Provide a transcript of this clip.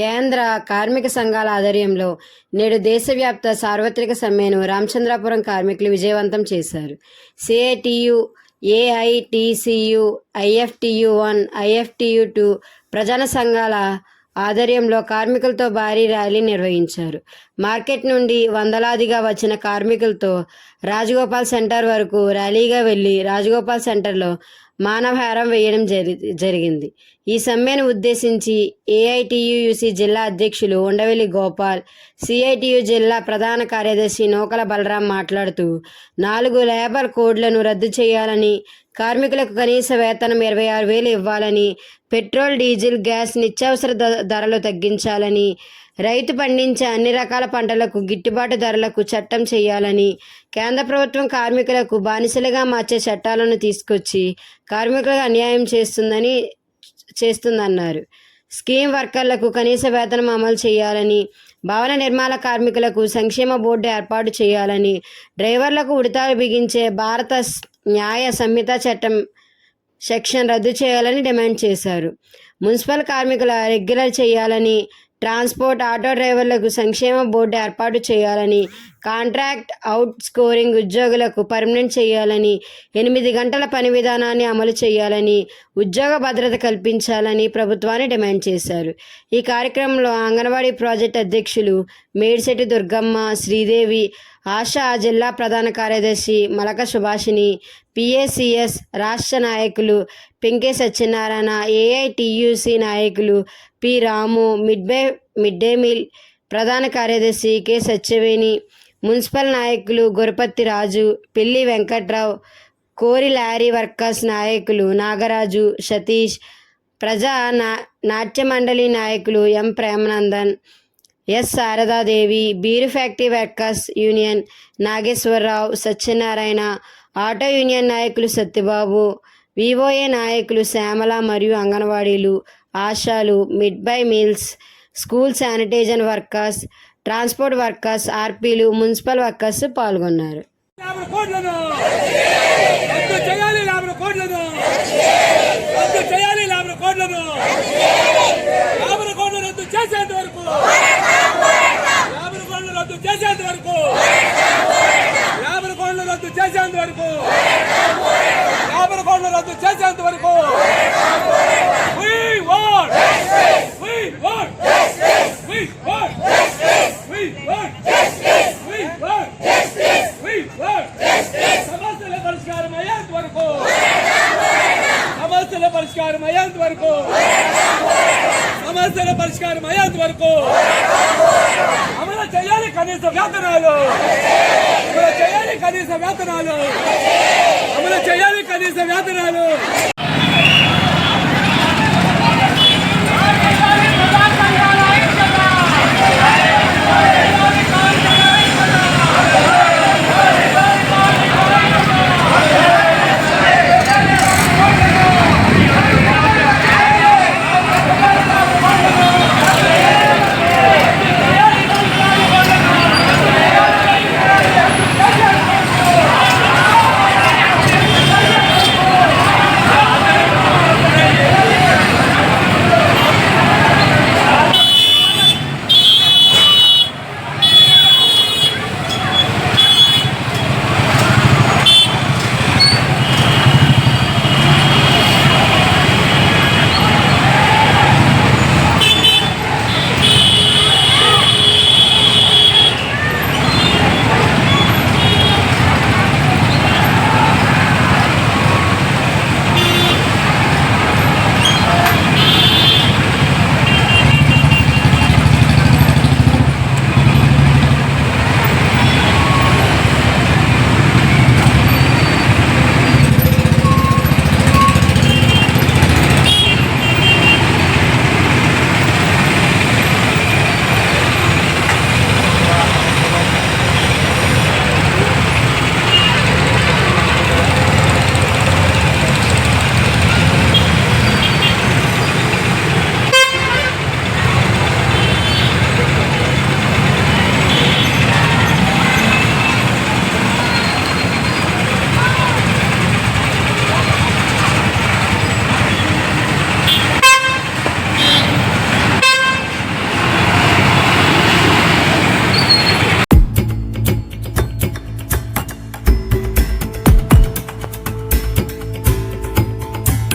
కేంద్ర కార్మిక సంఘాల ఆధ్వర్యంలో నేడు దేశవ్యాప్త సార్వత్రిక సమ్మెను రామచంద్రాపురం కార్మికులు విజయవంతం చేశారు. సిఐటియు, ఏఐటిసియు, ఐఎఫ్టియు-1, ఐఎఫ్టియు-2 ప్రధాన సంఘాల ఆధ్వర్యంలో కార్మికులతో భారీ ర్యాలీ నిర్వహించారు. మార్కెట్ నుండి వందలాదిగా వచ్చిన కార్మికులతో రాజగోపాల్ సెంటర్ వరకు ర్యాలీగా వెళ్లి రాజగోపాల్ సెంటర్లో మానవహారం వేయడం జరిగింది. ఈ సమ్మెను ఉద్దేశించి ఏఐటియుసి జిల్లా అధ్యక్షులు ఉండవెల్లి గోపాల్, సిఐటియు జిల్లా ప్రధాన కార్యదర్శి నూకల బలరాం మాట్లాడుతూ 4 లేబర్ కోడ్లను రద్దు చేయాలని, కార్మికులకు కనీస వేతనం 26,000 ఇవ్వాలని, పెట్రోల్, డీజిల్, గ్యాస్ నిత్యావసర ధరలు తగ్గించాలని, రైతు పండించే అన్ని రకాల పంటలకు గిట్టుబాటు ధరలకు చట్టం చేయాలని, కేంద్ర ప్రభుత్వం కార్మికులకు బానిసలుగా మార్చే చట్టాలను తీసుకొచ్చి కార్మికులకు అన్యాయం చేస్తుందన్నారు. స్కీమ్ వర్కర్లకు కనీస వేతనం అమలు చేయాలని, భవన నిర్మాణ కార్మికులకు సంక్షేమ బోర్డు ఏర్పాటు చేయాలని, డ్రైవర్లకు ఉడతాలు బిగించే భారత న్యాయ సంహిత చట్టం సెక్షన్ రద్దు చేయాలని డిమాండ్ చేశారు. మున్సిపల్ కార్మికుల రెగ్యులర్ చేయాలని, ట్రాన్స్పోర్ట్, ఆటో డ్రైవర్లకు సంక్షేమ బోర్డు ఏర్పాటు చేయాలని, కాంట్రాక్ట్ అవుట్ స్కోరింగ్ ఉద్యోగులకు పర్మనెంట్ చేయాలని, 8 గంటల పని విధానాన్ని అమలు చేయాలని, ఉద్యోగ భద్రత కల్పించాలని ప్రభుత్వాన్ని డిమాండ్ చేశారు. ఈ కార్యక్రమంలో అంగన్వాడీ ప్రాజెక్టు అధ్యక్షులు మేడిశెట్టి దుర్గమ్మ, శ్రీదేవి, ఆశా జిల్లా ప్రధాన కార్యదర్శి మలక సుభాషిణి, పిఏసిఎస్ రాష్ట్ర నాయకులు పెంకే సత్యనారాయణ, ఏఐటియుసి నాయకులు పి రాము, మిడ్ డే మీల్ ప్రధాన కార్యదర్శి కె సత్యవేణి, మున్సిపల్ నాయకులు గురపత్తి రాజు, పిల్లి వెంకట్రావు, కోరి లారీ వర్కర్స్ నాయకులు నాగరాజు, సతీష్, ప్రజా నాట్య మండలి నాయకులు M Premanandan, S Saradadevi, beer factory workers union Nageswararao, Satyanarayana, auto union నాయకులు సత్యబాబు, వివోఏ నాయకులు శ్యామల మరియు అంగన్వాడీలు, ఆశాలు, మిడ్ బై meals, school sanitizer workers, transport workers, ఆర్పీలు, మున్సిపల్ వర్కర్స్ పాల్గొన్నారు. సమస్యల పరిష్కారం అయ్యేంత వరకు అమలు చేయాలి కనీస వేతనాలు, అమలు చేయాలి కనీస వేతనాలు, అమలు చేయాలి కనీస వేతనాలు.